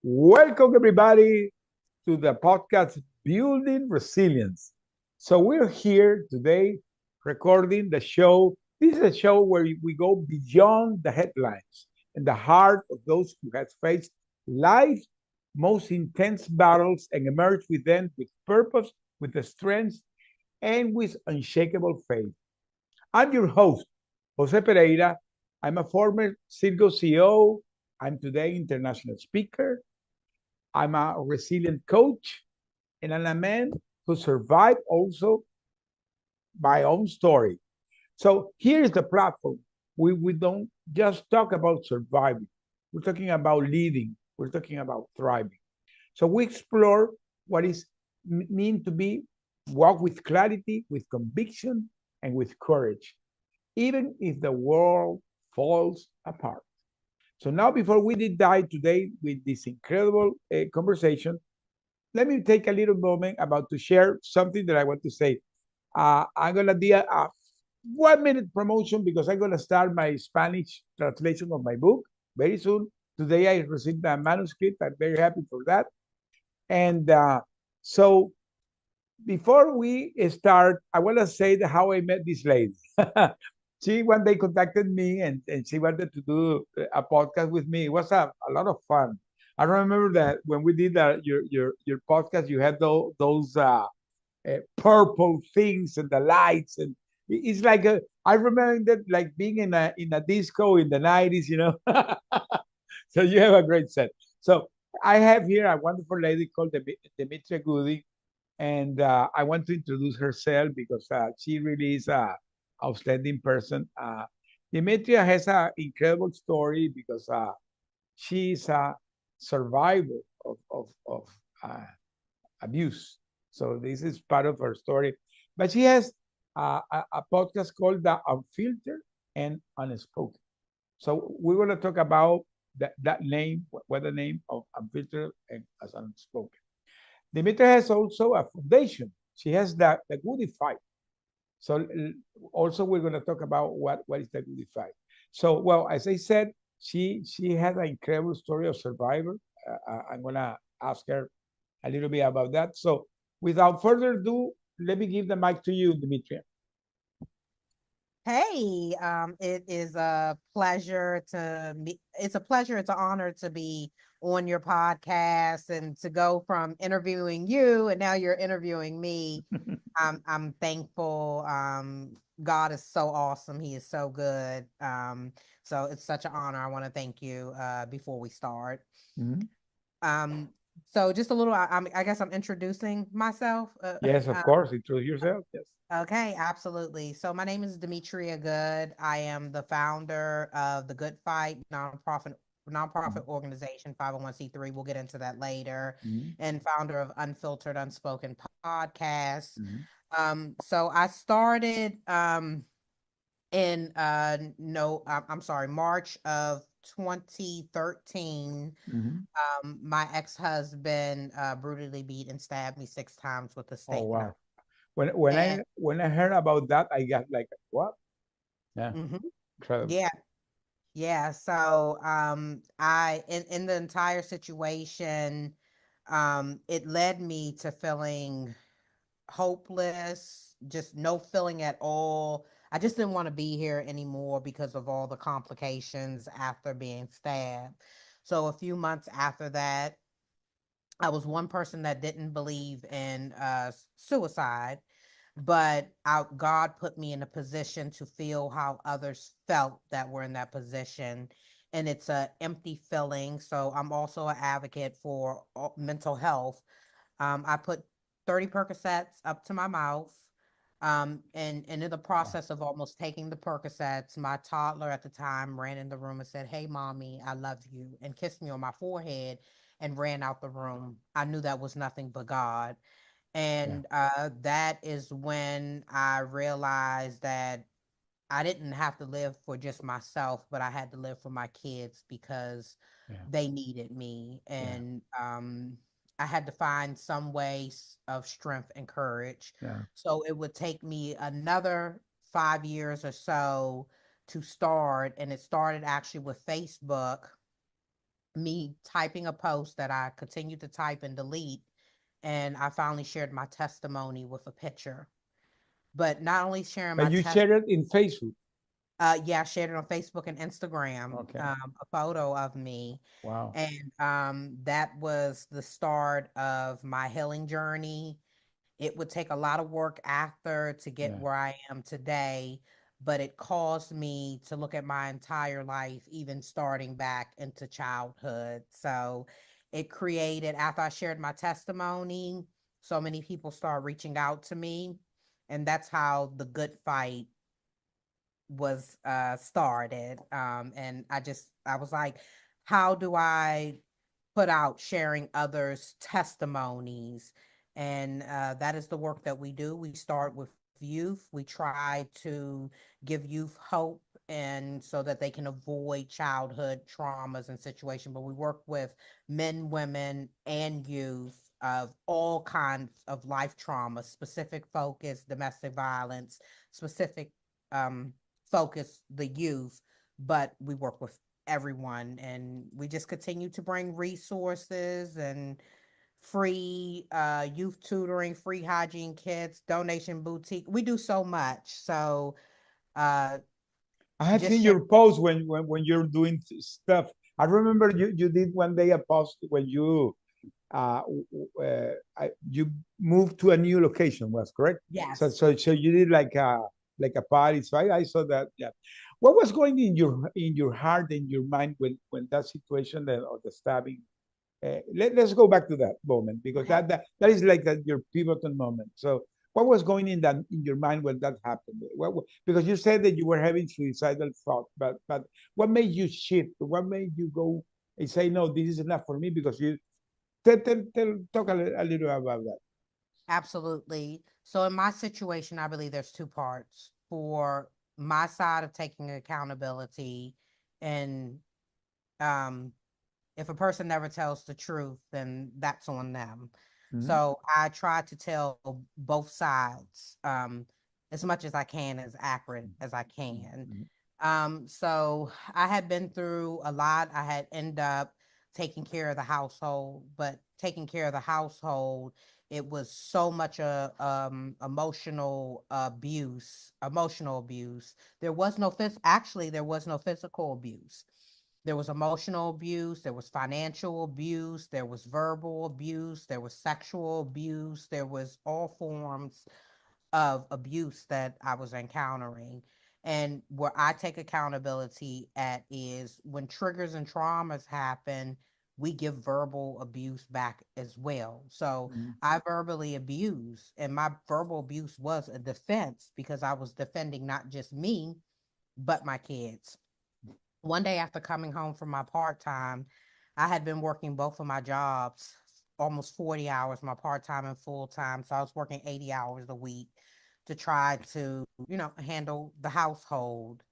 Welcome, everybody, to the podcast Building Resilience. So, we're here today recording the show. This is a show where we go beyond the headlines and the heart of those who have faced life's most intense battles and emerged with them with purpose, with the strength, and with unshakable faith. I'm your host, Jose Pereira. I'm a former Circo CEO. I'm today international speaker. I'm a resilient coach, and I'm a man who survived also my own story. So here is the platform. We don't just talk about surviving. We're talking about leading. We're talking about thriving. So we explore what is mean to be walk with clarity, with conviction, and with courage, even if the world falls apart. So now, before we did dive today with this incredible conversation, let me take a little moment about to share something that I want to say. I'm gonna do a 1 minute promotion because I'm gonna start my Spanish translation of my book very soon. Today I received a manuscript. I'm very happy for that. And so before we start, I want to say how I met this lady. She one day contacted me and she wanted to do a podcast with me. It was a lot of fun. I remember that when we did your podcast, you had those purple things and the lights, and it's like I remember that like being in a disco in the 90s, you know. So you have a great set. So I have here a wonderful lady called Demetria Goode, and I want to introduce herself because she really is a outstanding person. Demetria has an incredible story because she's a survivor of uh, abuse. So this is part of her story. But she has a podcast called The Unfiltered and Unspoken. So we're going to talk about that name, what the name of Unfiltered and as Unspoken. Demetria has also a foundation. She has the Goode Fight. So also we're going to talk about what is the Goode Fight. So well, as I said, she has an incredible story of survivor. I'm going to ask her a little bit about that. So without further ado, let me give the mic to you, Demetria. Hey, it is a pleasure to be, it's a pleasure, it's an honor to be on your podcast and to go from interviewing you and now you're interviewing me. I'm thankful. God is so awesome. He is so good. So it's such an honor. I want to thank you before we start. Mhm. Um, so just a little, I guess I'm introducing myself. Yes, of course. Introduce yourself. Yes. Okay, absolutely. So my name is Demetria Good. I am the founder of the Good Fight nonprofit Mhm. organization, 501c3. We'll get into that later, Mhm. and founder of Unfiltered Unspoken podcast. Mhm. So I started in no, I'm sorry, March of 2013. Mhm. My ex-husband brutally beat and stabbed me 6 times with a Oh steak knife. wow. When And I heard about that, I got like what? Yeah, mhm, incredible. yeah. Yeah, so I in the entire situation, it led me to feeling hopeless, just no feeling at all. I just didn't want to be here anymore because of all the complications after being stabbed. So a few months after that, I was one person that didn't believe in suicide, but God put me in a position to feel how others felt that were in that position. And it's a empty feeling. So I'm also an advocate for mental health. I put 30 Percocets up to my mouth. And in the Wow. process of almost taking the Percocets, my toddler at the time ran in the room and said, "Hey, mommy, I love you," and kissed me on my forehead and ran out the room. I knew that was nothing but God. Yeah. And that is when I realized that I didn't have to live for just myself, but I had to live for my kids because Yeah. they needed me. Yeah. And I had to find some ways of strength and courage. Yeah. So it would take me another 5 years or so to start. And it started actually with Facebook, me typing a post that I continued to type and delete. And I finally shared my testimony with a picture. But not only sharing But my you testimony, shared it in Facebook. yeah, I shared it on Facebook and Instagram, Okay. a photo of me. Wow. And that was the start of my healing journey. It would take a lot of work after to get where Yeah. I am today, but it caused me to look at my entire life, even starting back into childhood. So it created, after I shared my testimony, so many people started reaching out to me. And that's how the good fight was started. And I was like, how do I put out sharing others' testimonies? And that is the work that we do. We start with youth. We try to give youth hope, and so that they can avoid childhood traumas and situations. But we work with men, women, and youth of all kinds of life trauma, specific focus, domestic violence, specific um, focus, the youth, but we work with everyone, and we just continue to bring resources and free youth tutoring, free hygiene kits, donation boutique. We do so much. So uh I had just seen share. your post when you're doing stuff. I remember you did one day a post when you you moved to a new location, was correct? So Yes, you did like a party. So I saw that. Yeah. What was going in your heart and your mind when that situation of the stabbing? Let's go back to that moment because okay, that is like your pivotal moment. So what was going in your mind when that happened? Because you said that you were having suicidal thought, but what made you shift? What made you go and say no, this is enough for me? Because you talk a little about that. absolutely. So in my situation, I believe there's two parts: for my side of taking accountability, and um if a person never tells the truth, then that's on them. Mhm. So I try to tell both sides, as much as I can, as accurate as I can. Mhm. So I had been through a lot. I had ended up taking care of the household, but taking care of the household, it was so much emotional abuse. There was no actually there was no physical abuse. There was emotional abuse, there was financial abuse, there was verbal abuse, there was sexual abuse, there was all forms of abuse that I was encountering. And where I take accountability at is when triggers and traumas happen, we give verbal abuse back as well. So Mhm. I verbally abused, and my verbal abuse was a defense because I was defending not just me, but my kids. One day after coming home from my part time, I had been working both of my jobs almost 40 hours, my part time and full time. So I was working 80 hours a week to try to, handle the household.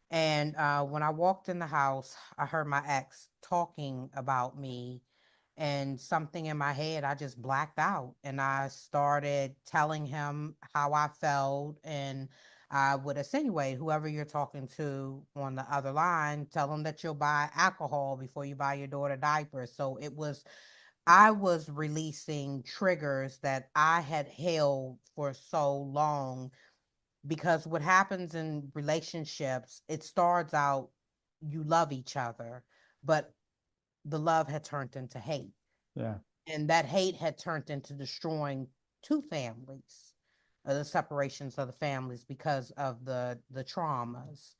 And when I walked in the house, I heard my ex talking about me, and something in my head, I just blacked out and I started telling him how I felt. And I would insinuate, whoever you're talking to on the other line, tell them that you'll buy alcohol before you buy your daughter diapers. So I was releasing triggers that I had held for so long, because what happens in relationships, it starts out, you love each other, but the love had turned into hate, Yeah. and that hate had turned into destroying two families, the separations of the families because of the traumas.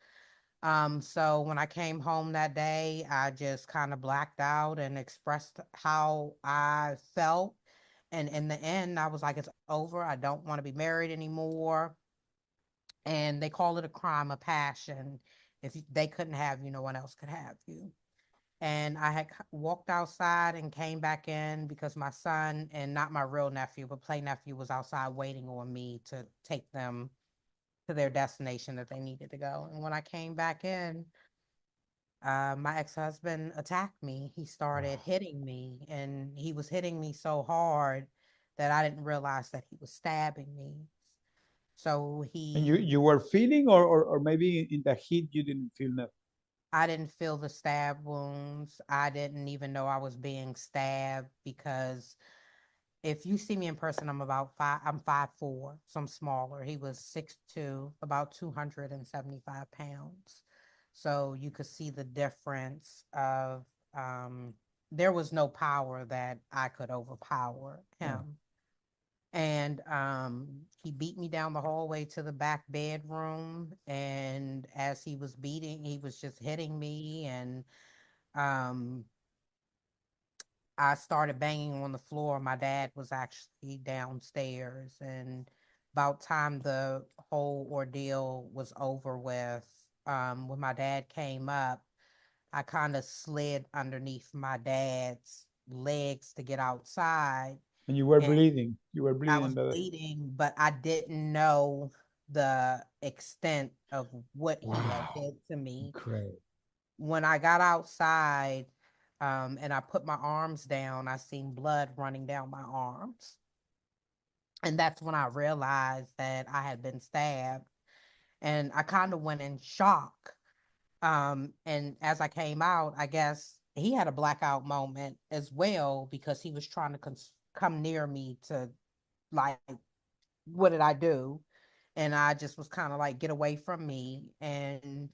So when I came home that day, I just kind of blacked out and expressed how I felt. And in the end, I was like, it's over. I don't want to be married anymore. And they call it a crime of passion. If they couldn't have you, no one else could have you. And I had walked outside and came back in because my son, and not my real nephew, but play nephew, was outside waiting on me to take them to their destination that they needed to go. And when I came back in, my ex-husband attacked me. He started Oh. hitting me, and he was hitting me so hard that I didn't realize that he was stabbing me. So And you he you were feeling, or maybe in the heat you didn't feel nothing. I didn't feel the stab wounds. I didn't even know I was being stabbed because if you see me in person, I'm 5'4", so I'm smaller. He was 6'2", about 275 pounds. So you could see the difference of there was no power that I could overpower Oh. him. And he beat me down the hallway to the back bedroom. And as he was beating, he was just hitting me. And um, I started banging on the floor. My dad was actually downstairs. And about time the whole ordeal was over with, when my dad came up, I kind of slid underneath my dad's legs to get outside. And you were And bleeding. You were I bleeding. was bleeding, but I didn't know the extent of what he had Wow. did to me. Incredible. When I got outside, and I put my arms down, I seen blood running down my arms. And that's when I realized that I had been stabbed. And I kind of went in shock. And as I came out, I guess he had a blackout moment as well because he was trying to come near me to, like, what did I do? And I just was kind of like, get away from me. And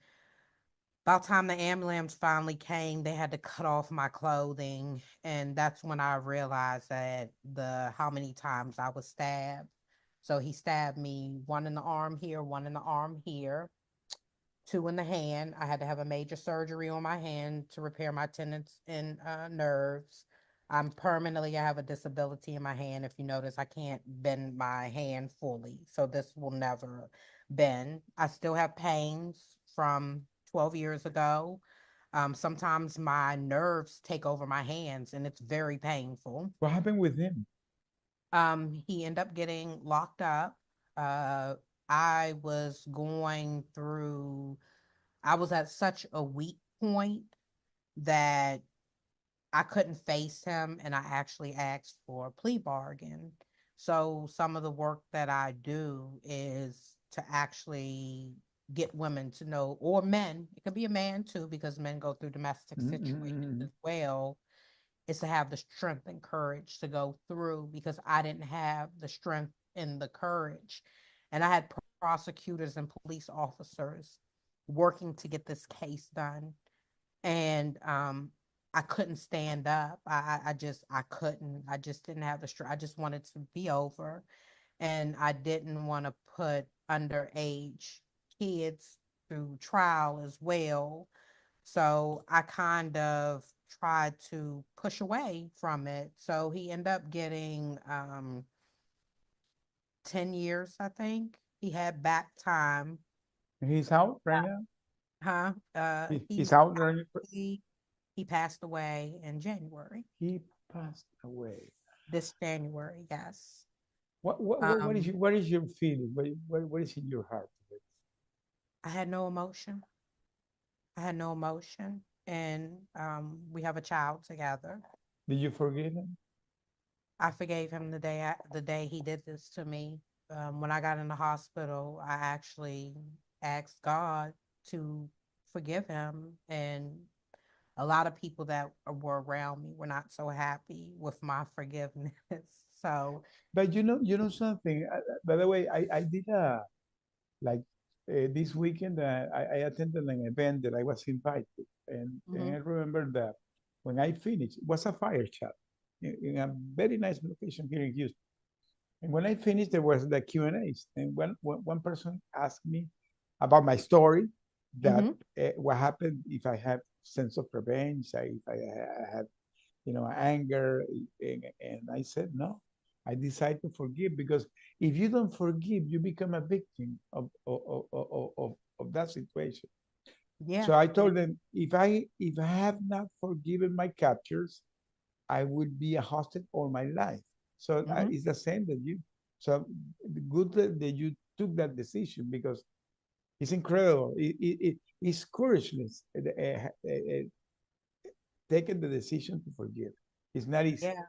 about time the ambulance finally came, they had to cut off my clothing. And that's when I realized that the how many times I was stabbed. So he stabbed me one in the arm here, one in the arm here, two in the hand. I had to have a major surgery on my hand to repair my tendons and nerves. I have a disability in my hand. If you notice, I can't bend my hand fully. So this will never bend. I still have pains from 12 years ago. Sometimes my nerves take over my hands and it's very painful. What happened with him? He ended up getting locked up. Uh, I was going through I was at such a weak point that I couldn't face him, and I actually asked for a plea bargain. So some of the work that I do is to actually get women to know, or men, it could be a man too, because men go through domestic situations Mm-mm-mm. as well, is to have the strength and courage to go through because I didn't have the strength and the courage. And I had prosecutors and police officers working to get this case done. And I couldn't stand up. I couldn't. I just didn't have the strength. I just wanted to be over. And I didn't want to put underage kids through trial as well. So I kind of tried to push away from it. So he ended up getting 10 years, I think. He had back time. He's out right now. Huh? He's out right now. He, he passed away in January. He passed away. This January, yes. What is Um, what is your feeling? What is in your heart? I had no emotion. I had no emotion. And we have a child together. Did you forgive him? I forgave him the day he did this to me. When I got in the hospital, I actually asked God to forgive him, and a lot of people that were around me were not so happy with my forgiveness. So, But you know something. By the way, I did a like this weekend. I attended an event that I was invited, and mhm, I remember that when I finished, it was a fire chat in a very nice location here in Houston. And when I finished, there was the Q and A's, and one person asked me about my story, that mhm, what happened if I have sense of revenge, if I have anger, and I said no. I decided to forgive because if you don't forgive, you become a victim of that situation. yeah, So I yeah, told them if I have not forgiven my captors, I would be a hostage all my life. So mhm, it's the same that you. So good that you took that decision because it's incredible. It's courageous taking the decision to forgive. It's not easy. Yeah.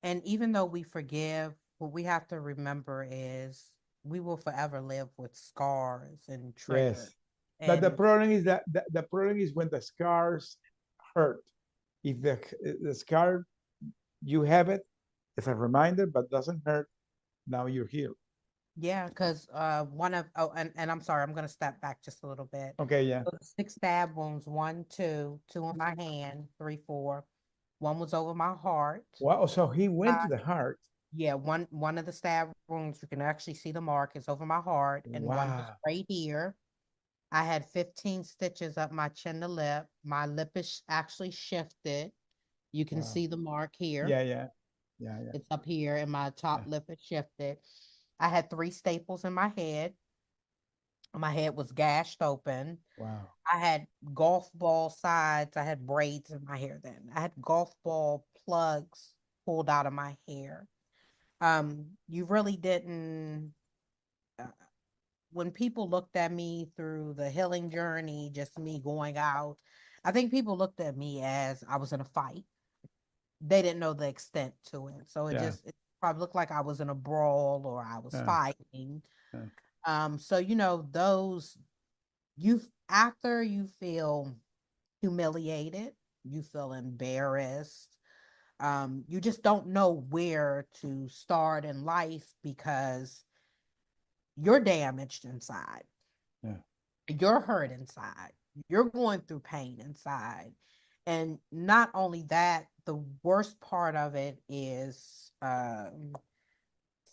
And even though we forgive, what we have to remember is we will forever live with scars and triggers. Yes. But the And problem is that the problem is when the scars hurt. If the scar you have it as a reminder, but doesn't hurt, now you're healed. yeah, because one of and I'm sorry, I'm gonna step back just a little bit. Okay, yeah. So the six stab wounds, one, two on my hand, three, four. One was over my heart. Wow. So he went to Uh, the heart. yeah, one of the stab wounds, you can actually see the mark, is over my heart, and one was Wow. right here. I had 15 stitches up my chin to lip. My lip is actually shifted. You can Wow. see the mark here. Yeah, yeah, yeah, yeah, It's up here, and my top yeah. lip is shifted. I had three staples in my head. My head was gashed open. Wow. I had golf ball sides. I had braids in my hair then. I had golf ball plugs pulled out of my hair. You really didn't. Uh, when people looked at me through the healing journey, just me going out, I think people looked at me as I was in a fight. They didn't know the extent to it. So Yeah, it probably looked like I was in a brawl or I was yeah, fighting. yeah, So those you after you feel humiliated, you feel embarrassed. You just don't know where to start in life because you're damaged inside. yeah, You're hurt inside. You're going through pain inside. And not only that, the worst part of it is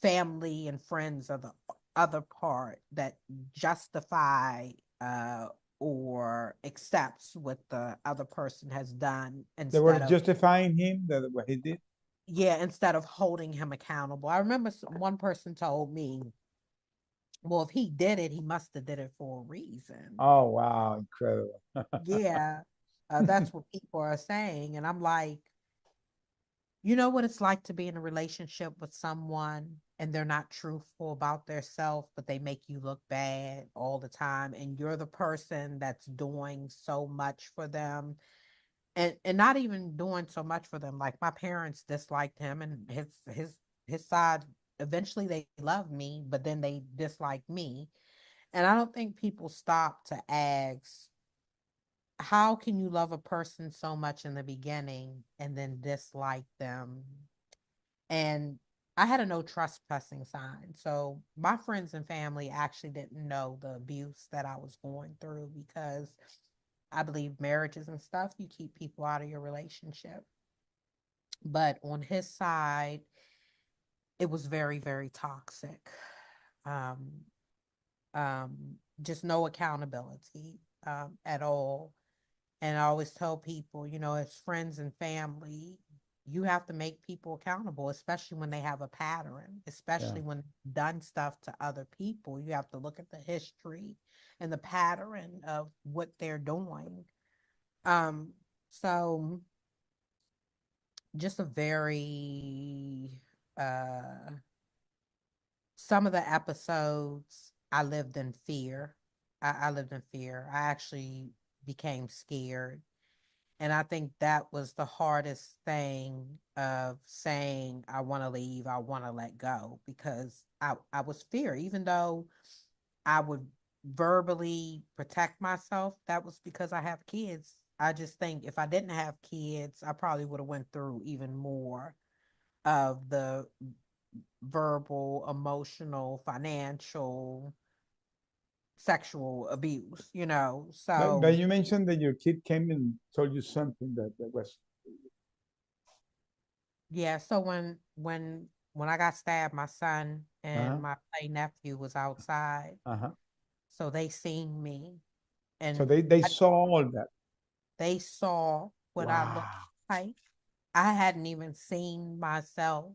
family and friends are the other part that justify uh, or accepts what the other person has done they were instead of justifying him that what he did. yeah, instead of holding him accountable. I remember one person told me, well, if he did it, he must have did it for a reason. Oh, wow, incredible. Yeah, that's what people are saying. And I'm like, you know what it's like to be in a relationship with someone and they're not truthful about their self, but they make you look bad all the time. And you're the person that's doing so much for them and not even doing so much for them. Like my parents disliked him and his side. Eventually they loved me, but then they disliked me. And I don't think people stop to ask, how can you love a person so much in the beginning and then dislike them? And I had a no trespassing sign. So my friends and family actually didn't know the abuse that I was going through because I believe marriages and stuff, you keep people out of your relationship. But on his side, it was very, very toxic. Um, um, just no accountability at all. And I always tell people, as friends and family, you have to make people accountable, especially when they have a pattern, Yeah. especially when they've done stuff to other people. You have to look at the history and the pattern of what they're doing. Um, so just a very some of the episodes I lived in fear. I lived in fear. I actually became scared. And I think that was the hardest thing of saying, I want to leave, I want to let go, because I was fear, even though I would verbally protect myself. That was because I have kids. I just think if I didn't have kids, I probably would have went through even more of the verbal, emotional, financial, sexual abuse. But So you mentioned that your kid came and told you something that was. yeah, so when I got stabbed, my son and Uh-huh. my play nephew was outside. Uh-huh. So they seen me So and they I, saw all that. they saw what I looked Wow. like. I hadn't even seen myself.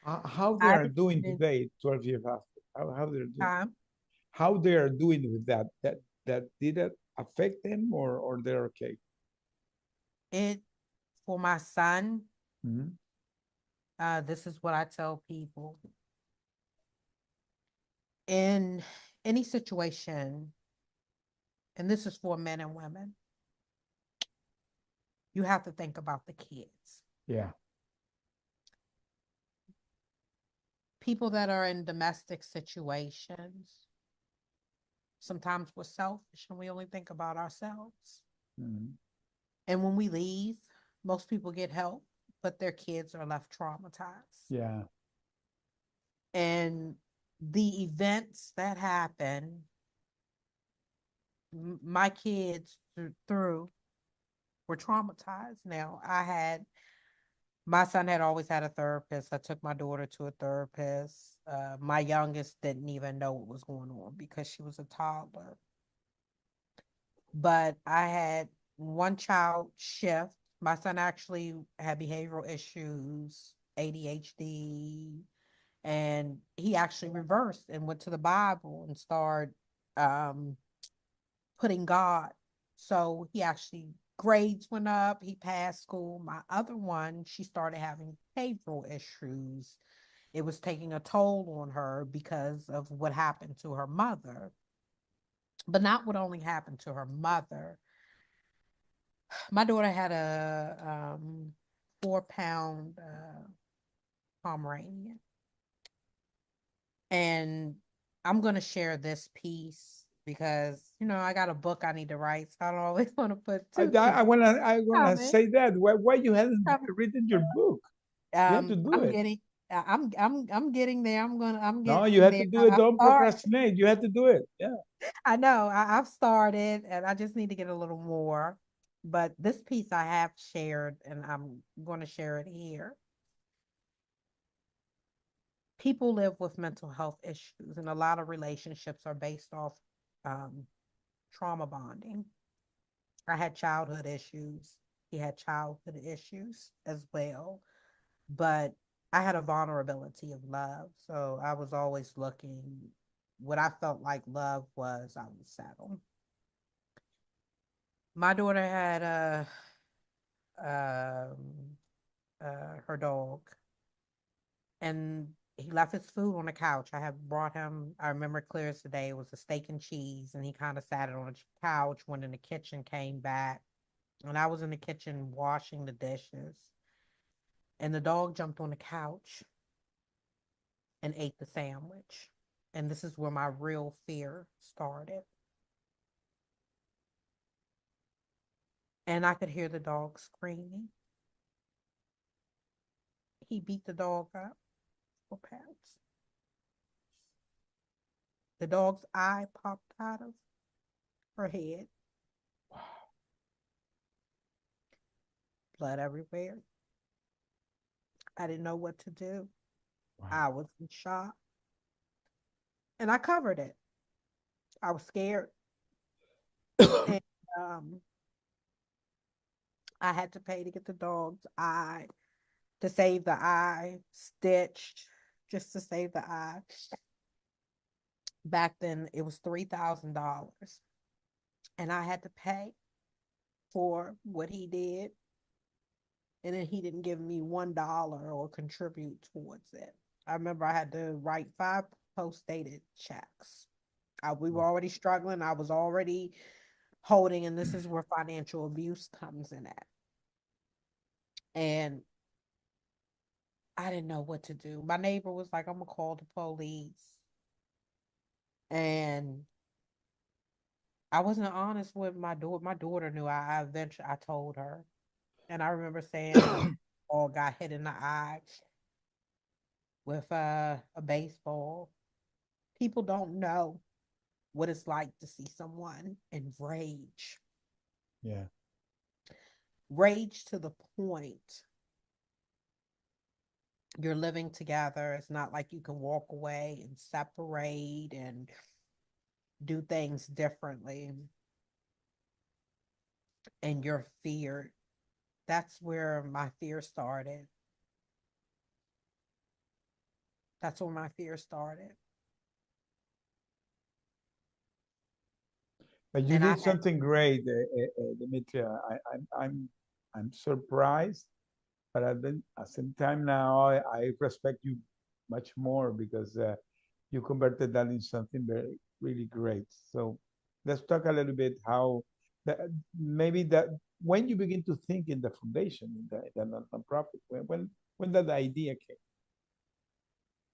How they I are didn't doing even today, 12 years after? How they're doing? time How they are doing with that? That did it affect them or they're okay? it for my son. Hmm. This is what I tell people. In any situation, and this is for men and women, you have to think about the kids. Yeah. People that are in domestic situations, sometimes we're selfish and we only think about ourselves. Mhm. And when we leave, most people get help, but their kids are left traumatized. Yeah. And the events that happen, my kids through were traumatized. Now, my son had always had a therapist. I took my daughter to a therapist. My youngest didn't even know what was going on because she was a toddler. But I had one child shift. My son actually had behavioral issues, ADHD, and he actually reversed and went to the Bible and started um, putting God. So he actually grades went up. He passed school. My other one, she started having behavioral issues. It was taking a toll on her because of what happened to her mother, but not what only happened to her mother. My daughter had a 4 pound Pomeranian. And I'm going to share this piece because, I got a book I need to write. So I don't always want to put I, two I together. I wanna Coming, say that. Why you hadn't coming. written your book? You have to do I'm it. getting, I'm getting there. I'm No, you getting have there. to do it. I've Don't started. procrastinate. You have to do it. Yeah. I know I've started and I just need to get a little more. But this piece I have shared and I'm going to share it here. People live with mental health issues, and a lot of relationships are based off um, trauma bonding. I had childhood issues. He had childhood issues as well. But I had a vulnerability of love. So I was always looking, what I felt like love was, I would settle. My daughter had um, her dog, and he left his food on the couch. I had brought him, I remember clear as the day, it was a steak and cheese, and he kind of sat it on the couch, went in the kitchen, came back, and I was in the kitchen washing the dishes, and the dog jumped on the couch and ate the sandwich. And this is where my real fear started. And I could hear the dog screaming. He beat the dog up for pets. The dog's eye popped out of her head, blood everywhere. I didn't know what to do. I Wow. was in shock. And I covered it. I was scared. And um, I had to pay to get the dog's eye, to save the eye, stitched, just to save the eye. Back then, it was $3,000. And I had to pay for what he did. And then he didn't give me $1 or contribute towards it. I remember I had to write 5 post-dated checks. We were already struggling. I was already holding, and this is where financial abuse comes in at. And I didn't know what to do. My neighbor was like, I'm gonna call the police. And I wasn't honest with my daughter. My daughter knew. I eventually I told her. And I remember saying all got hit in the eye with a baseball. People don't know what it's like to see someone in rage. Yeah. Rage to the point you're living together. It's not like you can walk away and separate and do things differently. And you're feared. That's where my fear started. That's where my fear started. But you And I did had, something great, Demetria. I'm surprised, but at the same time now, I respect you much more because you converted that into something very really great. So let's talk a little bit how that maybe that when you begin to think in the foundation in the nonprofit when that idea came.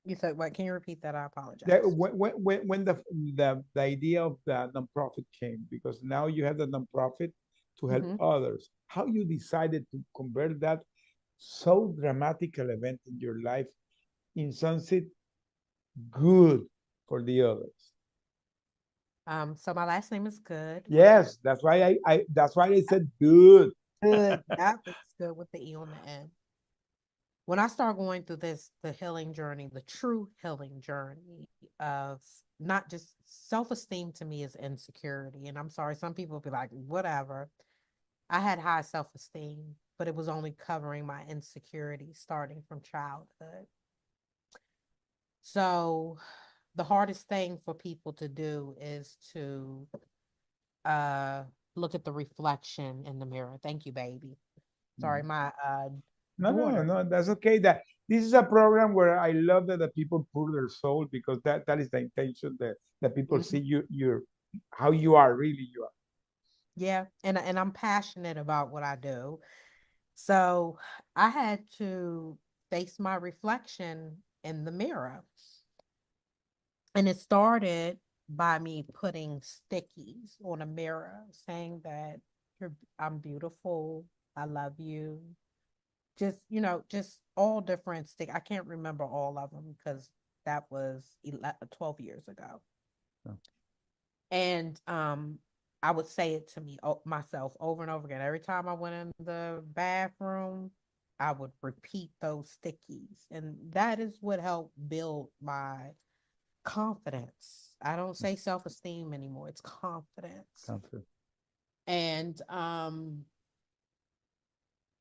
You said what? Can you repeat that? I That apologize. when the idea of the nonprofit came, because now you have the nonprofit to help Hmm. others. How you decided to convert that so dramatical event in your life in something good for the others? So my last name is Good with the Yes, that's why I that's why I said good. Good. Yep, it's good with the E on the end. When I start going through the healing journey, the true healing journey of not just self-esteem to me is insecurity. And I'm sorry, some people be like, whatever. I had high self-esteem, but it was only covering my insecurity starting from childhood. So the hardest thing for people to do is to uh look at the reflection in the mirror. Thank you, baby. Sorry, my No, no, daughter. no, that's okay. That this is a program where I love that the people pour their soul, because that is the intention, that people see Mhm. you how you are really you are. Yeah, and I'm passionate about what I do. So I had to face my reflection in the mirror. And it started by me putting stickies on a mirror saying that I'm beautiful, I love you. Just, just all different stick. I can't remember all of them because that was 12 years ago. So, And I would say it to myself over and over again. Every time I went in the bathroom, I would repeat those stickies. And that is what helped build my confidence. I don't say self-esteem anymore. It's confidence. comfort. And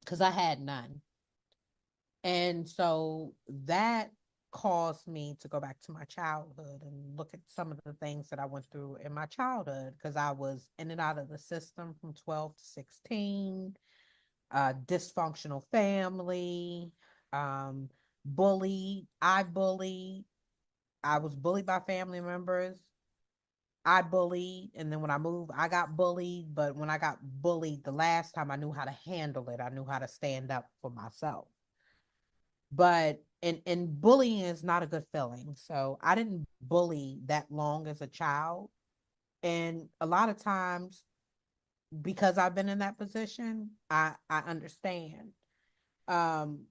because I had none. And so that caused me to go back to my childhood and look at some of the things that I went through in my childhood because I was in and out of the system from 12 to 16, dysfunctional family, um, bullied. I was bullied by family members. I bullied, and then when I moved, I got bullied. But when I got bullied the last time, I knew how to handle it. I knew how to stand up for myself. But and bullying is not a good feeling. So I didn't bully that long as a child, and a lot of times because I've been in that position, I understand. Um,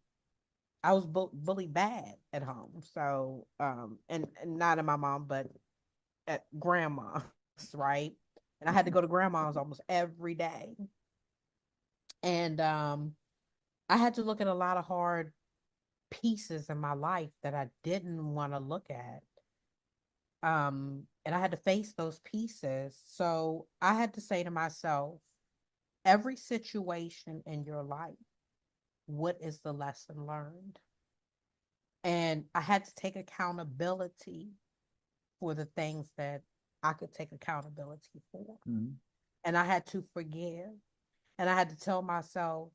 I was bullied bad at home. So and not at my mom, but at grandma's, right? And I had to go to grandma's almost every day. And I had to look at a lot of hard pieces in my life that I didn't want to look at. And I had to face those pieces. So I had to say to myself, every situation in your life, what is the lesson learned? And I had to take accountability for the things that I could take accountability for. Mhm. And I had to forgive. And I had to tell myself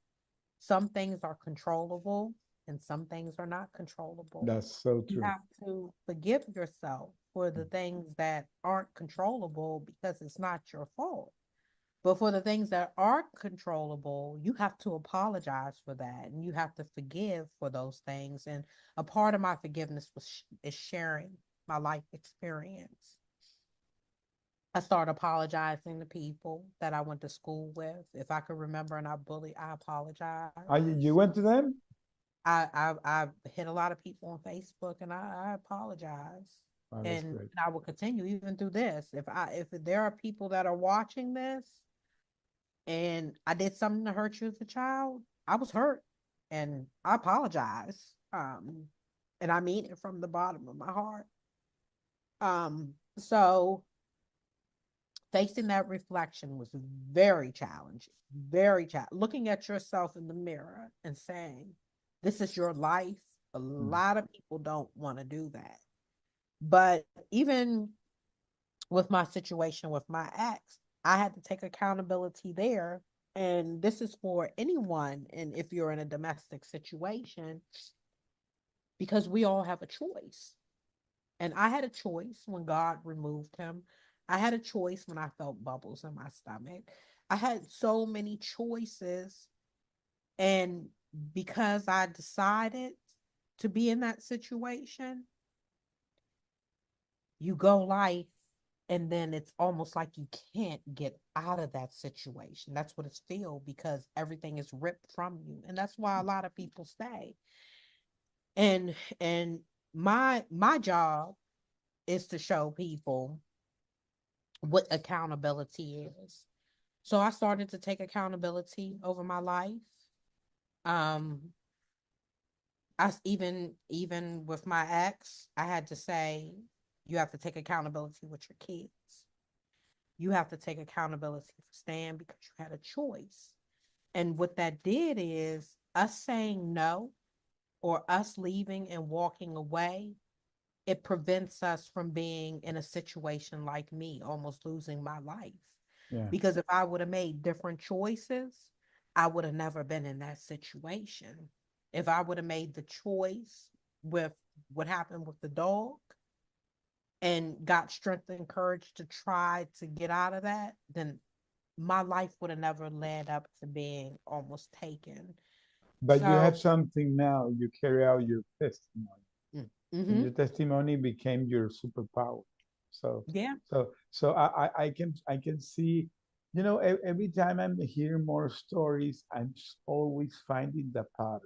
some things are controllable and some things are not controllable. That's so You true. have to forgive yourself for the things that aren't controllable because it's not your fault. But for the things that are controllable, you have to apologize for that and you have to forgive for those things. And a part of my forgiveness is sharing my life experience. I started apologizing to people that I went to school with. If I could remember and I bullied, I apologize. You went to them? I hit a lot of people on Facebook and I apologize. Oh, that's And great. I will continue even through this. If there are people that are watching this and I did something to hurt you as a child, I was hurt and I apologize. And I mean it from the bottom of my heart. So facing that reflection was very challenging, very challenging. Looking at yourself in the mirror and saying, this is your life. A Mm. lot of people don't want to do that. But even with my situation with my ex, I had to take accountability there. And this is for anyone. And if you're in a domestic situation, because we all have a choice. And I had a choice when God removed him. I had a choice when I felt bubbles in my stomach. I had so many choices. And because I decided to be in that situation, you go life and then it's almost like you can't get out of that situation. That's what it's feel because everything is ripped from you. And that's why a lot of people stay. And my job is to show people what accountability is. So I started to take accountability over my life. Um, even with my ex, I had to say, you have to take accountability with your kids. You have to take accountability for Stan because you had a choice. And what that did is us saying no or us leaving and walking away, it prevents us from being in a situation like me, almost losing my life. Yeah. Because if I would have made different choices, I would have never been in that situation. If I would have made the choice with what happened with the dog and got strength and courage to try to get out of that, then my life would have never led up to being almost taken. But you So, have something now. You carry out your testimony, and mm-hmm, your testimony became your superpower. So, yeah, I can see, every time I'm hearing more stories, I'm always finding the pattern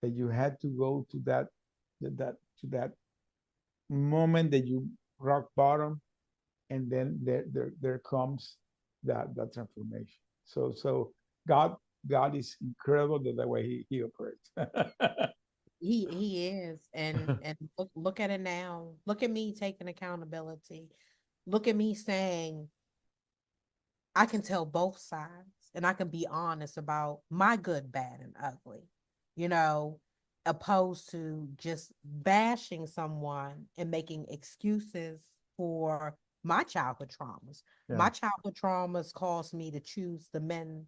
that you had to go to that moment that you rock bottom, and then there comes that transformation. So God God is incredible the way he operates. he is, and look at it now. Look at me taking accountability. Look at me saying I can tell both sides and I can be honest about my good, bad, and ugly, you know, opposed to just bashing someone and making excuses for my childhood traumas. Yeah. My childhood traumas caused me to choose the men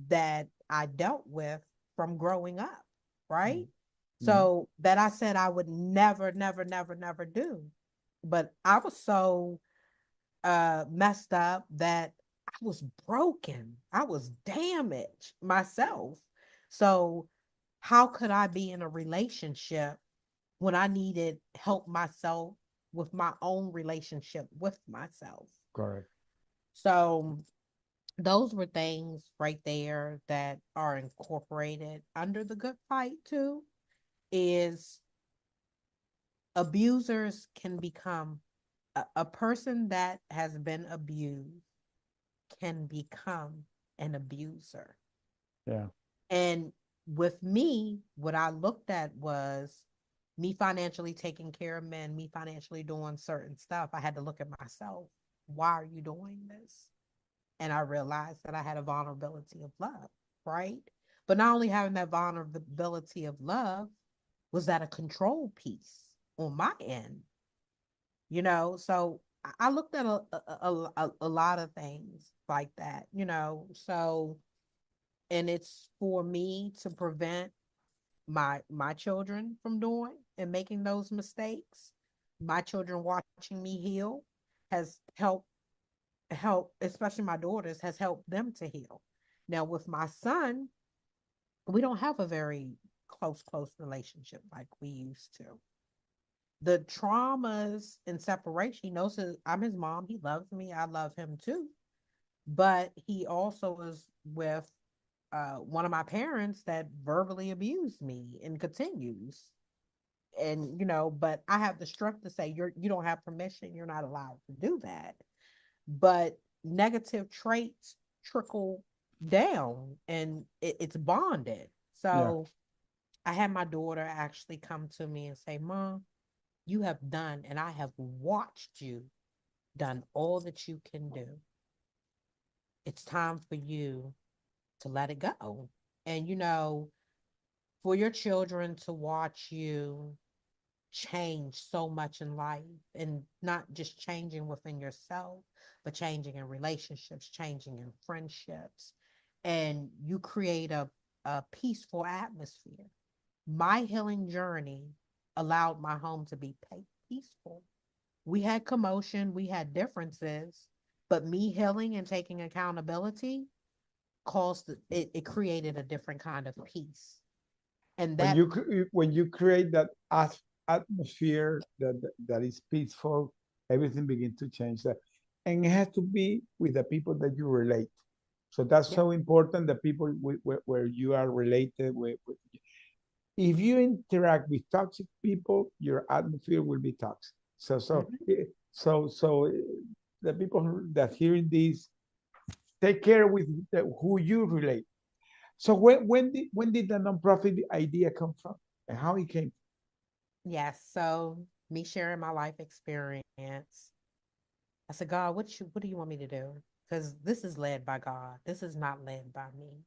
that I dealt with from growing up, right? Mm-hmm. So that I said I would never, never, never, never do. But I was so messed up that I was broken. I was damaged myself. So how could I be in a relationship when I needed help myself with my own relationship with myself? Correct. So those were things right there that are incorporated under the good fight too, is abusers can become a person that has been abused can become an abuser. Yeah. And with me, what I looked at was me financially taking care of men, me financially doing certain stuff. I had to look at myself. Why are you doing this? And I realized that I had a vulnerability of love, right? But not only having that vulnerability of love, was that a control piece on my end, So I looked at a lot of things like that, So, and it's for me to prevent my children from doing and making those mistakes. My children watching me heal has helped, especially my daughters, has helped them to heal. Now with my son, we don't have a very close relationship like we used to. The traumas and separation, he knows I'm his mom. He loves me. I love him too. But he also is with one of my parents that verbally abused me and continues. And but I have the strength to say you don't have permission. You're not allowed to do that. But negative traits trickle down, and it's bonded. Yeah. So I had my daughter actually come to me and say, "Mom, you have done, and I have watched you done all that you can do. It's time for you to let it go." And, for your children to watch you change so much in life and not just changing within yourself, but changing in relationships, changing in friendships, and you create a peaceful atmosphere. My healing journey allowed my home to be peaceful. We had commotion, we had differences, but me healing and taking accountability it created a different kind of peace. And When that, when you create that atmosphere that is peaceful, everything begins to change. That, and it has to be with the people that you relate. So that's yeah, so important. The people where you are related with. If you interact with toxic people, your atmosphere will be toxic. So mhm. the people that hearing this, take care with who you relate. So when did the nonprofit idea come from, and how it came? Yes. So me sharing my life experience, I said, God, what do you want me to do? Because this is led by God. This is not led by me.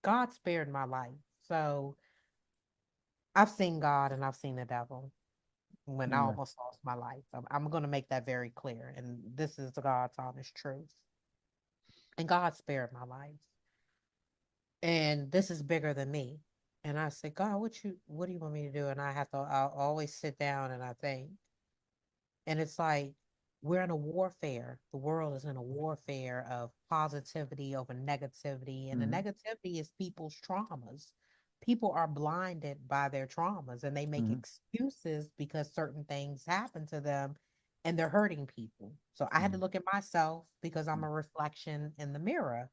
God spared my life. So I've seen God and I've seen the devil when I Yeah. almost lost my life. I'm going to make that very clear. And this is God's honest truth. And God spared my life. And this is bigger than me. And I said, God, what do you want me to do? And I'll always sit down and I think, and it's like we're in a warfare. The world is in a warfare of positivity over negativity. And the Hmm. negativity is people's traumas. People are blinded by their traumas and they make Hmm. excuses because certain things happen to them and they're hurting people. So I had to Hmm. look at myself because I'm a reflection in the mirror.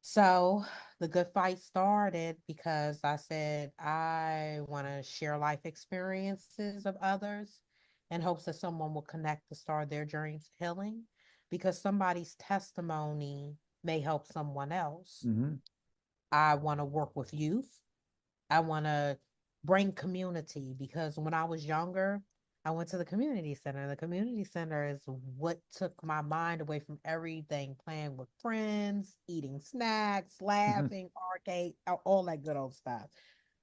So the good fight started because I said I want to share life experiences of others in hopes that someone will connect to start their journey to healing because somebody's testimony may help someone else. Hmm. I want to work with youth. I want to bring community because when I was younger, I went to the community center. The community center is what took my mind away from everything playing with friends, eating snacks, Hmm. laughing, arcade, all that good old stuff.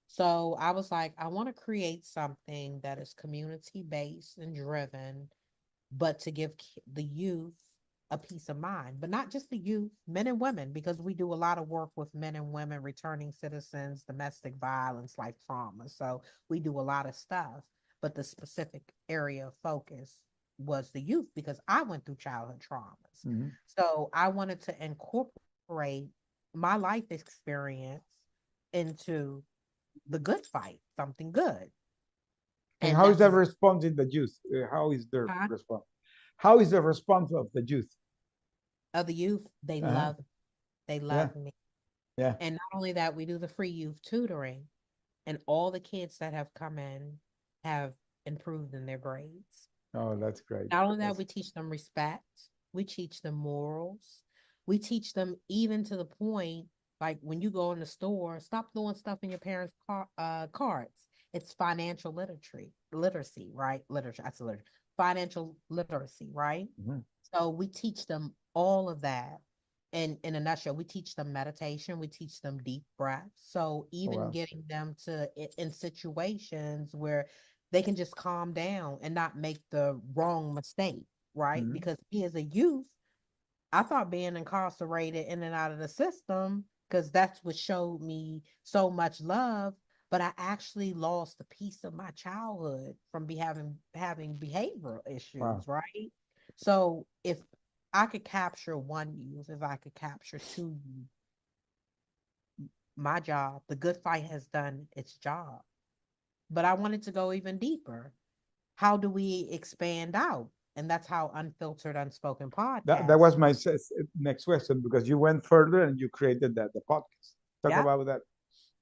So I was like, I want to create something that is community based and driven but to give the youth a peace of mind, but not just the youth, men and women, because we do a lot of work with men and women, returning citizens, domestic violence, life trauma. So we do a lot of stuff, but the specific area of focus was the youth because I went through childhood traumas. Hmm. So I wanted to incorporate my life experience into the good fight, something good. And And how is that's the response in the youth? How is their huh, response? How is the response of the youth? of the youth. Uh-huh. They Yeah. love me. Yeah. And not only that, we do the free youth tutoring, and all the kids that have come in have improved in their grades. Oh, that's great. Not only that, That's. we teach them respect, we teach them morals, we teach them even to the point like when you go in the store, stop throwing stuff in your parents' carts. It's financial literacy, right? Literature, that's literature. Financial literacy, right? Mhm. So we teach them all of that. And in a nutshell, we teach them meditation, we teach them deep breaths. So Oh, even wow. getting them to in situations where they can just calm down and not make the wrong mistake, right? Mhm. Because me as a youth, I thought being incarcerated in and out of the system, because that's what showed me so much love. But I actually lost a piece of my childhood from having behavioral Wow. issues, right? So if I could capture one youth, if I could capture two youth, my job, the good fight has done its job. But I wanted to go even deeper. How do we expand out? And that's how Unfiltered Unspoken That podcast. was my next question, because you went further and you created the podcast. Talk Yep. about that.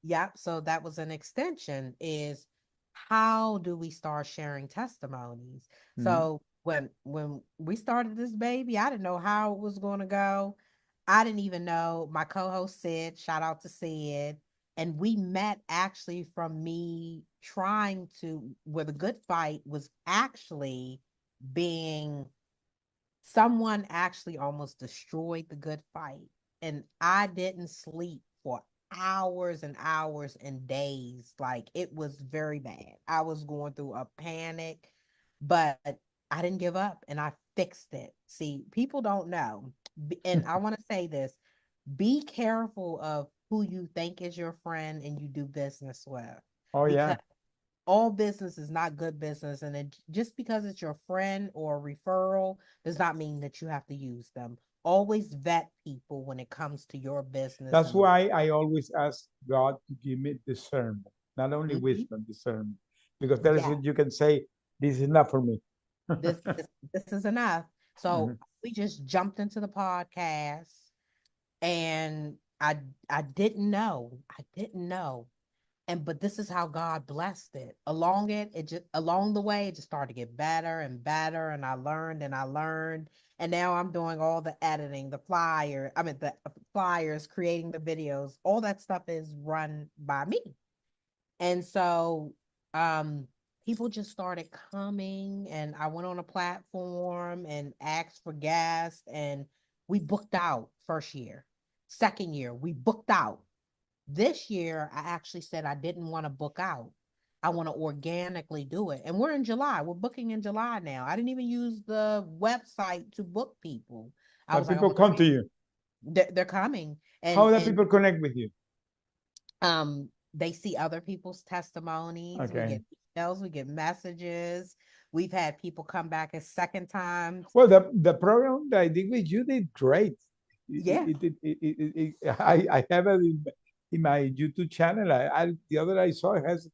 Yep. So that was an extension is how do we start sharing testimonies? Mhm. So when we started this baby, I didn't know how it was going to go. I didn't even know my co-host Sid, shout out to Sid, and we met actually from me trying to where the good fight was actually being someone actually almost destroyed the good fight. And I didn't sleep for hours and hours and days. Like it was very bad. I was going through a panic, but I didn't give up and I fixed it. See, people don't know. And I want to say this, be careful of who you think is your friend and you do business with Oh, because yeah. All business is not good business, and just because it's your friend or a referral does not mean that you have to use them. Always vet people when it comes to your business That's and the why I always ask God to give me discernment, not only Mhm. wisdom, discernment, because that is Yeah, what you can say, this is not for me. this this this is enough. So Mhm. we just jumped into the podcast, and I didn't know. I didn't know. And but this is how God blessed it. It just along the way, it just started to get better and better. And I learned. And now I'm doing all the editing, the flyers, creating the videos, all that stuff is run by me. And so people just started coming, and I went on a platform and asked for guests, and we booked out first year. Second year, we booked out. This year, I actually said I didn't want to book out. I want to organically do it. And we're in July. We're booking in July now. I didn't even use the website to book people. I But was like, I'm people gonna come to you. they're coming. How do And people connect with you? they see other people's testimonies. We Okay. get emails, we get messages. We've had people come back a second time. Well, the program that I did with you did great. Yeah. I have it in my YouTube channel. The other I saw it has,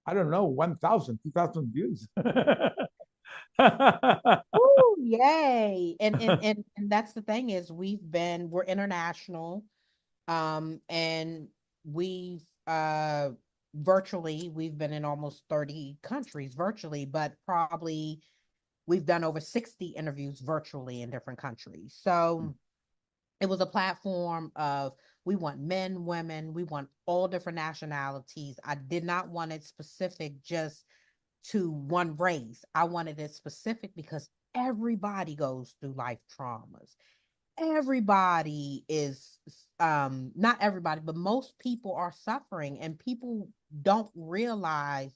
I don't know, 1,000, 2,000 views. Woo, yay. And that's the thing is we're international. And we've virtually we've been in almost 30 countries virtually, but probably we've done over 60 interviews virtually in different countries. So it was a platform of we want men, women, we want all different nationalities. I did not want it specific just to one race. I wanted it specific because everybody goes through life traumas. Everybody is not everybody, but most people are suffering, and people don't realize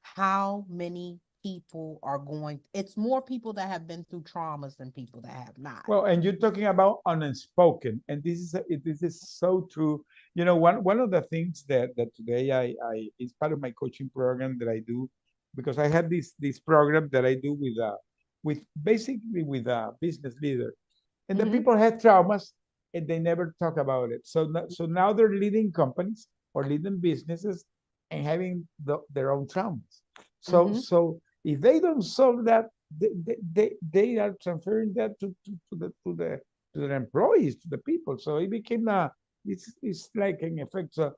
how many people are going. It's more people that have been through traumas than people that have not. Well, and you're talking about unspoken, and this is so true. You know, one of the things that today I is part of my coaching program that I do, because I have this program that I do with basically with a business leader, and the Mm-hmm, people had traumas and they never talk about it. So now they're leading companies or leading businesses and having their own traumas. So mm-hmm. so if they don't solve that, they are transferring that to their employees, to the people. So it became it's like an effect. So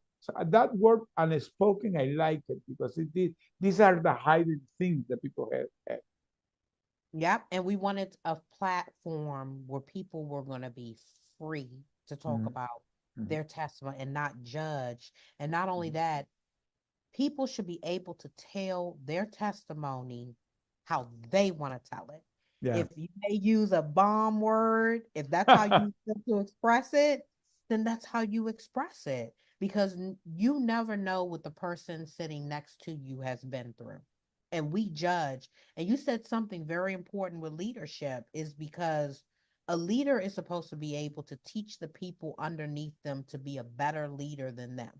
that word unspoken, I like it because these are the hidden things that people have. Yep. And we wanted a platform where people were going to be free to talk Mhm, about mhm, their testimony and not judge. And not only mhm. that, people should be able to tell their testimony how they want to tell it. Yeah. If you may use a bomb word, if that's how you want to express it, then that's how you express it. Because you never know what the person sitting next to you has been through. And we judge. And you said something very important with leadership is because a leader is supposed to be able to teach the people underneath them to be a better leader than them.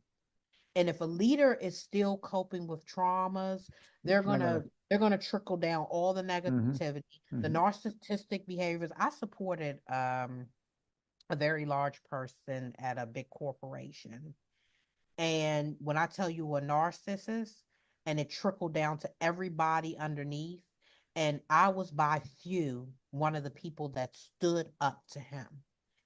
And if a leader is still coping with traumas, they're It's not gonna gonna. they're gonna trickle down all the Mhm, negativity, the mhm. narcissistic behaviors. I supported a very large person at a big corporation, and when I tell you a narcissist, and it trickled down to everybody underneath, and I was by few one of the people that stood up to him.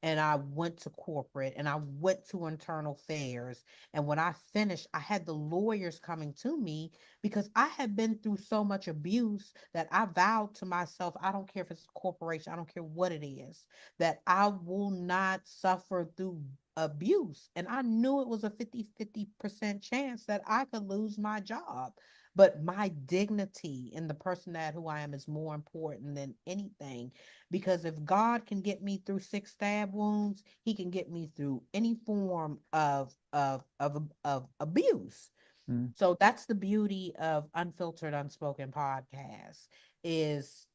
And I went to corporate and I went to internal affairs. And when I finished, I had the lawyers coming to me because I had been through so much abuse that I vowed to myself, I don't care if it's a corporation, I don't care what it is, that I will not suffer through abuse. And I knew it was a 50% chance that I could lose my job. But my dignity and the person that who I am is more important than anything. Because if God can get me through 6 stab wounds, he can get me through any form of abuse. Mhm. So that's the beauty of Unfiltered Unspoken podcast is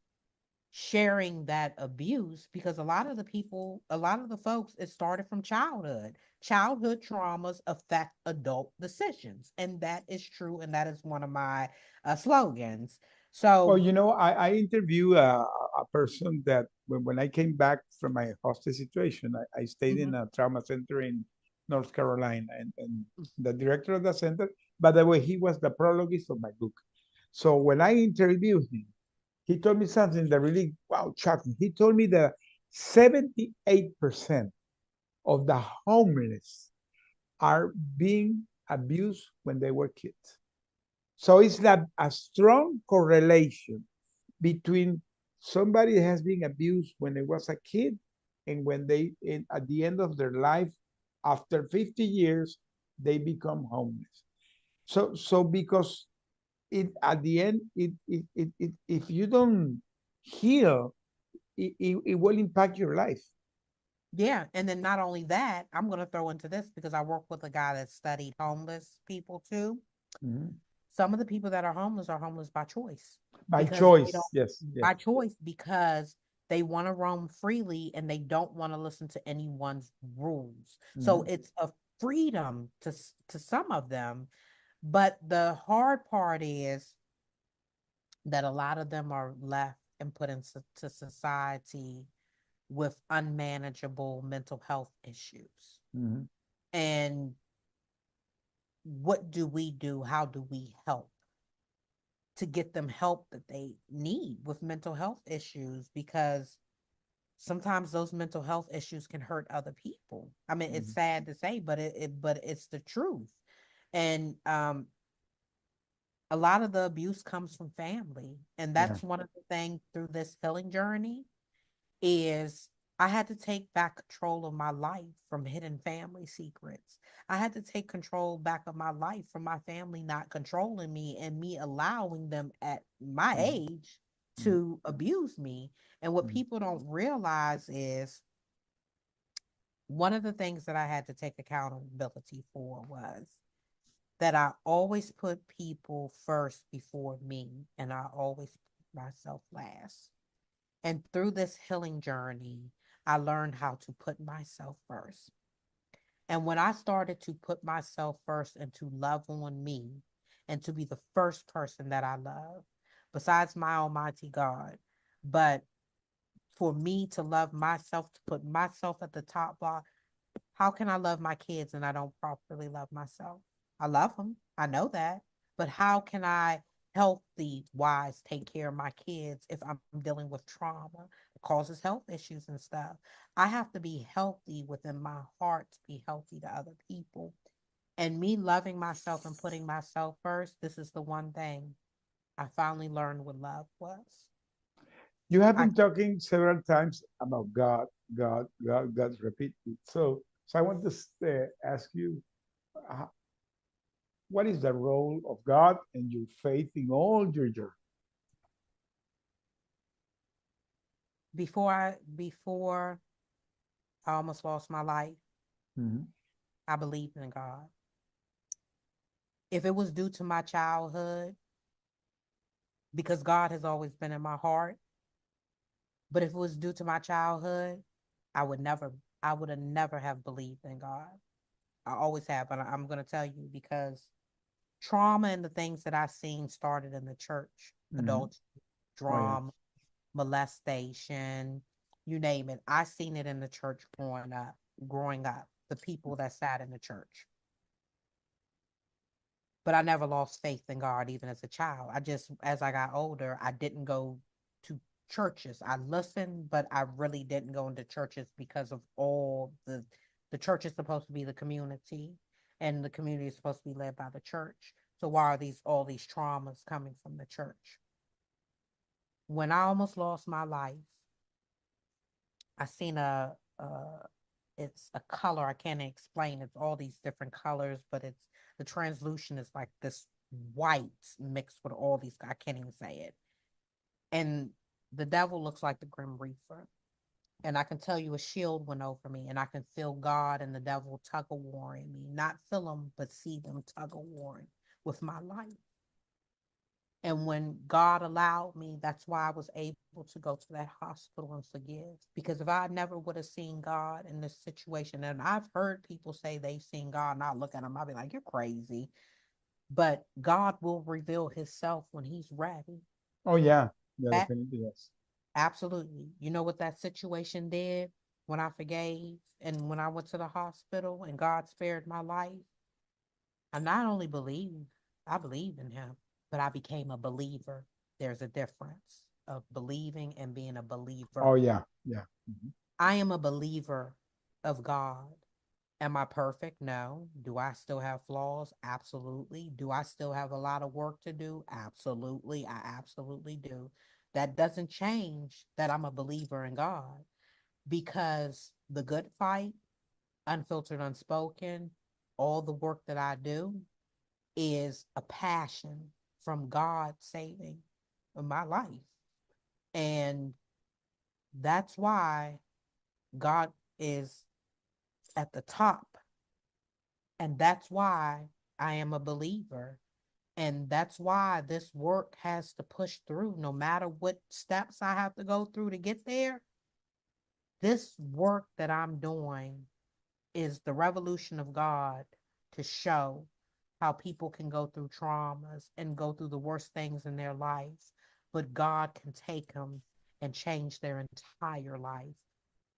sharing that abuse because a lot of the folks, it started from childhood. childhood traumas affect adult decisions. And that is true. And that is one of my slogans. Well, So, I interviewed a person that when I came back from my hostage situation, I stayed in mhm, a trauma center in North Carolina, and the director of the center, by the way, he was the prologuist of my book. So when I interviewed him, he told me something that really, wow, shocked me. He told me that 78% of the homeless are being abused when they were kids. So it's not a strong correlation between somebody that has been abused when they was a kid and when at the end of their life, after 50 years, they become homeless. So because it at the end, if you don't heal, it will impact your life. yeah. And then not only that, I'm going to throw into this because I work with a guy that studied homeless people too. Mhm. Some of the people that are homeless by choice By because they don't, choice, yes, yes. by choice because they want to roam freely and they don't want to listen to anyone's rules. So Mhm. it's a freedom to some of them, but the hard part is that a lot of them are left and put into society with unmanageable mental health issues. Mhm. And what do we do? How do we help to get them help that they need with mental health issues? Because sometimes those mental health issues can hurt other people. I mean, it's Mhm. sad to say, but but it's the truth. And a lot of the abuse comes from family, and Yeah. that's one of the things through this healing journey is I had to take back control of my life from hidden family secrets. I had to take control back of my life from my family not controlling me and me allowing them at my Mhm. age Mhm. to abuse me. And what Mhm. people don't realize is one of the things that I had to take accountability for was that I always put people first before me and I always put myself last. And through this healing journey, I learned how to put myself first. And when I started to put myself first and to love on me and to be the first person that I love, besides my Almighty God, but for me to love myself, to put myself at the top block, how can I love my kids and I don't properly love myself? I love them. I know that. But how can I healthy wise take care of my kids if I'm dealing with trauma that causes health issues and stuff? I have to be healthy within my heart to be healthy to other people. And me loving myself and putting myself first, this is the one thing I finally learned what love was. You have I been talking several times about God, God, God, God repeatedly. So I want to ask you, uh, what is the role of God and your faith in all your journey? before I almost lost my life, Mhm. I believed in God. If it was due to my childhood, because God has always been in my heart, but if it was due to my childhood, I would never, I would have never have believed in God. I always have, but I'm going to tell you because trauma and the things that I've seen started in the church, Mhm. adultery, Oh yeah. drama, molestation, you name it. I seen it in the church growing up, the people that sat in the church. But I never lost faith in God even as a child. I just, as I got older, I didn't go to churches. I listened, but I really didn't go into churches because of all the church is supposed to be the community, and the community is supposed to be led by the church. So why are these all these traumas coming from the church? When I almost lost my life, I seen a it's a color I can't explain. It's all these different colors, but it's the translucent is like this white mixed with all these. I can't even say it. And the devil looks like the Grim Reaper. And I can tell you a shield went over me, and I can feel God and the devil tug of warring me. Not feel them, but see them tug of warring with my life. And when God allowed me, that's why I was able to go to that hospital and forgive. Because if I never would have seen God in this situation, and I've heard people say they've seen God, and I look at them, I'll be like, you're crazy. But God will reveal himself when he's ready. Oh yeah, yeah, That definitely yes. absolutely. You know what that situation did when I forgave and when I went to the hospital and God spared my life? I not only believe, I believe in him, but I became a believer. There's a difference of believing and being a Oh believer. yeah, yeah. Mhm. I am a believer of God. Am I perfect? No. Do I still have flaws? Absolutely. Do I still have a lot of work to do? Absolutely. I absolutely do. That doesn't change that I'm a believer in God, because the good fight, unfiltered, unspoken, all the work that I do is a passion from God saving my life. And that's why God is at the top. And that's why I am a believer. And that's why this work has to push through no matter what steps I have to go through to get there. This work that I'm doing is the revolution of God to show how people can go through traumas and go through the worst things in their life, but God can take them and change their entire life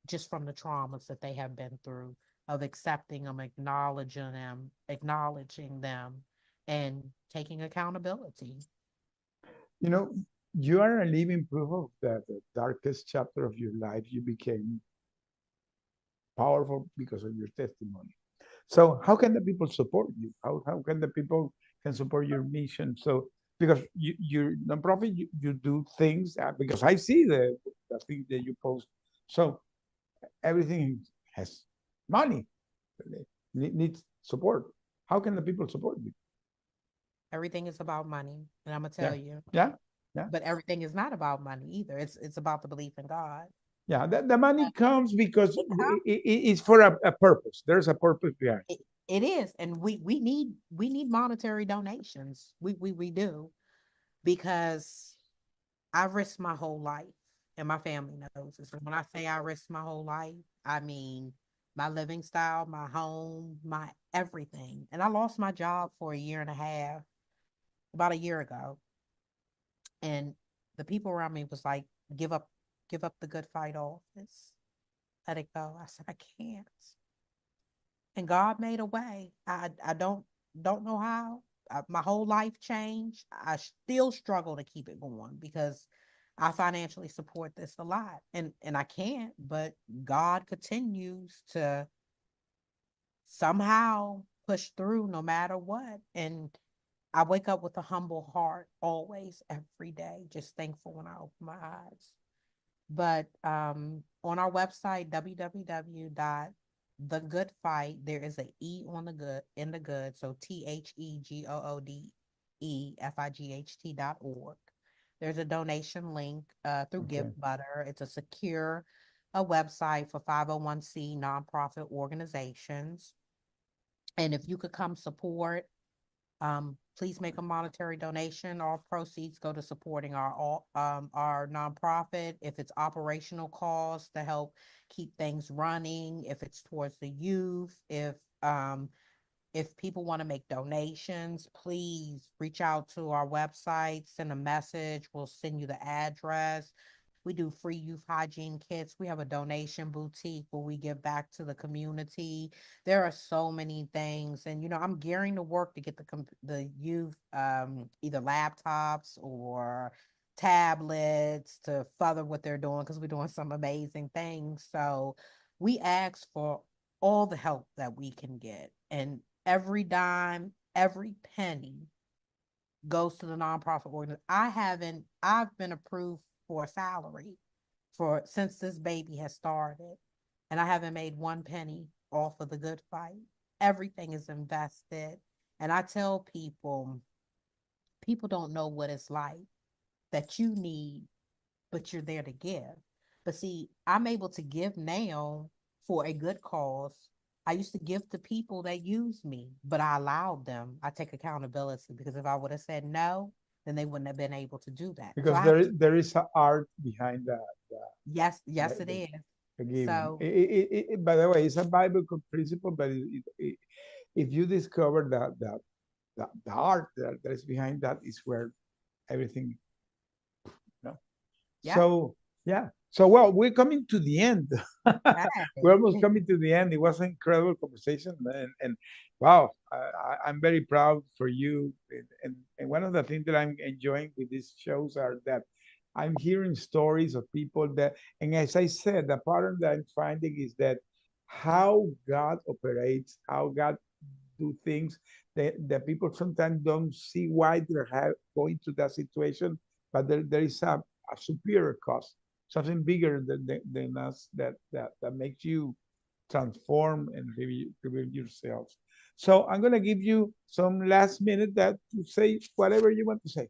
just from the traumas that they have been through, of accepting them, acknowledging them, and taking accountability. You know, you are a living proof of that the darkest chapter of your life you became powerful because of your testimony. So how can the people support you? How can the people can support your mission? So because you're nonprofit, you do things because I see the things that you post. So everything has money, needs support. How can the people support you? Everything is about money, and I'm gonna tell Yeah, you, yeah, yeah, but everything is not about money either. It's about the belief in God. yeah. The money comes because It comes. it's for a purpose. There's a purpose behind. It is, and we need monetary donations. We do, because I risked my whole life, and my family knows this. And when I say I risked my whole life, I mean my living style, my home, my everything. And I lost my job for a year and a half, about a year ago. And the people around me was like, give up, give up the good fight office. Let it go. I said, I can't. And God made a way. I don't know how. My whole life changed. I still struggle to keep it going because I financially support this a lot, and I can't. But God continues to somehow push through no matter what. And I wake up with a humble heart always, every day, just thankful when I open my eyes. But on our website, www dot the good fight, there is a E on the good in the good. So TheGoodFight.org. There's a donation link through Give Okay. Butter. It's a secure a website for 501c nonprofit organizations. And if you could come support, please make a monetary donation. All proceeds go to supporting our nonprofit. If it's operational costs to help keep things running, if it's towards the youth, if people want to make donations, please reach out to our website, send a message. We'll send you the address. We do free youth hygiene kits. We have a donation boutique where we give back to the community. There are so many things, and I'm gearing to work to get the youth either laptops or tablets to further what they're doing, because we're doing some amazing things. So we ask for all the help that we can get, and every dime, every penny goes to the nonprofit organization. I've been approved for a salary for since this baby has started, and I haven't made one penny off of the good fight. Everything is invested. And I tell people don't know what it's like that you need, but you're there to give. But see, I'm able to give now for a good cause. I used to give to people that used me, but I allowed them. I take accountability, because if I would have said no, then they wouldn't have been able to do that. So because I have to, there is an art behind yes, the, yes, it the, is. the giving. So By the way, it's a Bible principle, but if you discover the art that is behind that, is where everything, you know. yeah, So yeah. So well, we're coming to the end. We're hey, almost coming to the end. It was an incredible conversation, and wow, I'm very proud for you. And one of the things that I'm enjoying with these shows are that I'm hearing stories of people that, and as I said, the pattern that I'm finding is that how God operates, how God do things that people sometimes don't see why they're going to that situation, but there is a superior cause, something bigger than us that makes you transform and reveal yourself. So I'm gonna give you some last minute that to say whatever you want to say.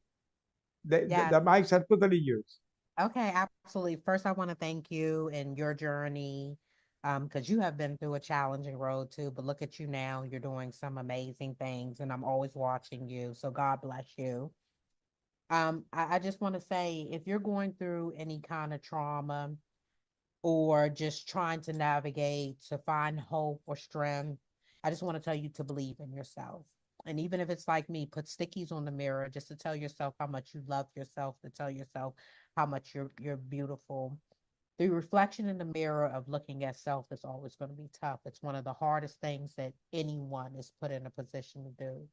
yeah. The mics are totally yours. Okay, absolutely. First, I want to thank you and your journey, because you have been through a challenging road too. But look at you now; you're doing some amazing things, and I'm always watching you. So God bless you. I just want to say, if you're going through any kind of trauma or just trying to navigate to find hope or strength, I just want to tell you to believe in yourself. And even if it's like me, put stickies on the mirror just to tell yourself how much you love yourself, to tell yourself how much you're beautiful. The reflection in the mirror of looking at self is always going to be tough. It's one of the hardest things that anyone is put in a position to do.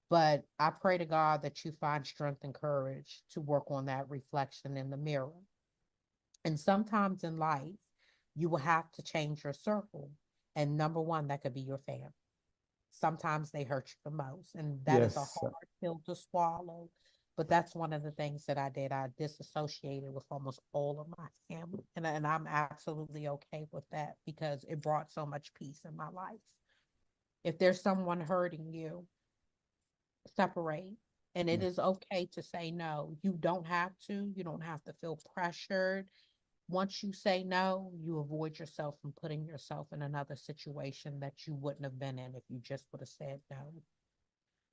But I pray to God that you find strength and courage to work on that reflection in the mirror. And sometimes in life, you will have to change your circle. And number one, that could be your family. Sometimes they hurt you the most. And that is a Yes. hard pill to swallow. But that's one of the things that I did. I disassociated with almost all of my family. And I'm absolutely okay with that because it brought so much peace in my life. If there's someone hurting you, separate. And it Yeah. is okay to say no. You don't have to. You don't have to feel pressured. Once you say no, you avoid yourself from putting yourself in another situation that you wouldn't have been in if you just would have said no.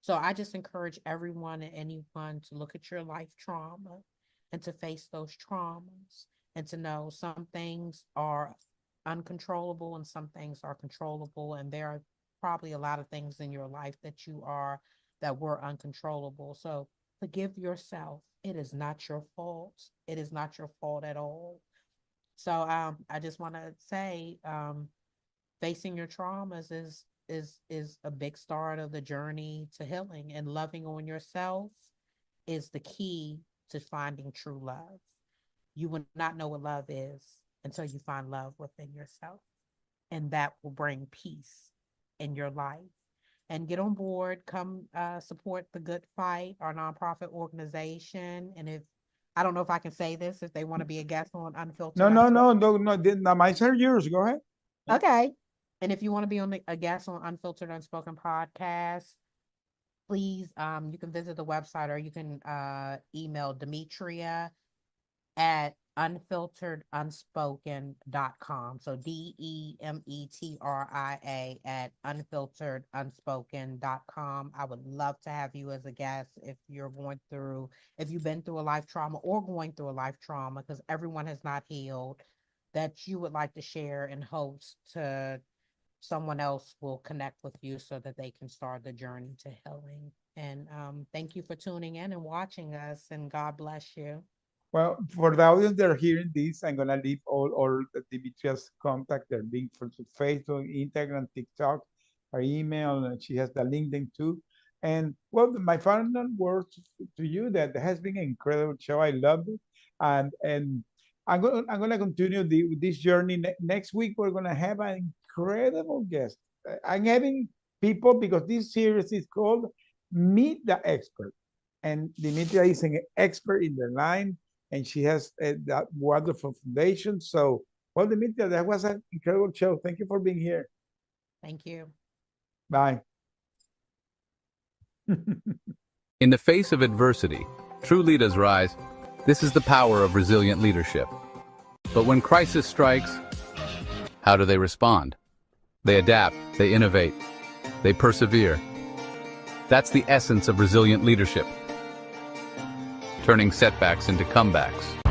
So I just encourage everyone and anyone to look at your life trauma and to face those traumas and to know some things are uncontrollable and some things are controllable. And there are probably a lot of things in your life that were uncontrollable. So forgive yourself. It is not your fault. It is not your fault at all. So I just want to say, facing your traumas is a big start of the journey to healing, and loving on yourself is the key to finding true love. You will not know what love is until you find love within yourself, and that will bring peace in your life. And get on board, come support the Good Fight, our nonprofit organization. And if I don't know if I can say this, if they want to be a guest on No, Unfiltered no, Unspoken. no, no, no. The mics are yours. Go ahead. Yeah. Okay. And if you want to be on a guest on Unfiltered Unspoken podcast, please you can visit the website or you can email Demetria at unfilteredunspoken.com. So Demetria at unfilteredunspoken.com. I would love to have you as a guest if you've been through a life trauma or going through a life trauma, because everyone has not healed, that you would like to share and host to someone else will connect with you so that they can start the journey to healing. And thank you for tuning in and watching us, and God bless you. Well, for the audience that are hearing this, I'm gonna leave all the Dimitria's contact, their link for Facebook, Instagram, TikTok, her email, and she has the LinkedIn too. And well, my final words to you that has been an incredible show. I loved it, and I'm gonna continue this journey. Next week we're gonna have an incredible guest. I'm having people because this series is called Meet the Expert, and Dimitria is an expert in the line and she has that wonderful foundation. So, well, Demetria, that was an incredible show. Thank you for being here. Thank you. Bye. In the face of adversity, true leaders rise. This is the power of resilient leadership. But when crisis strikes, how do they respond? They adapt, they innovate, they persevere. That's the essence of resilient leadership. turning setbacks into comebacks.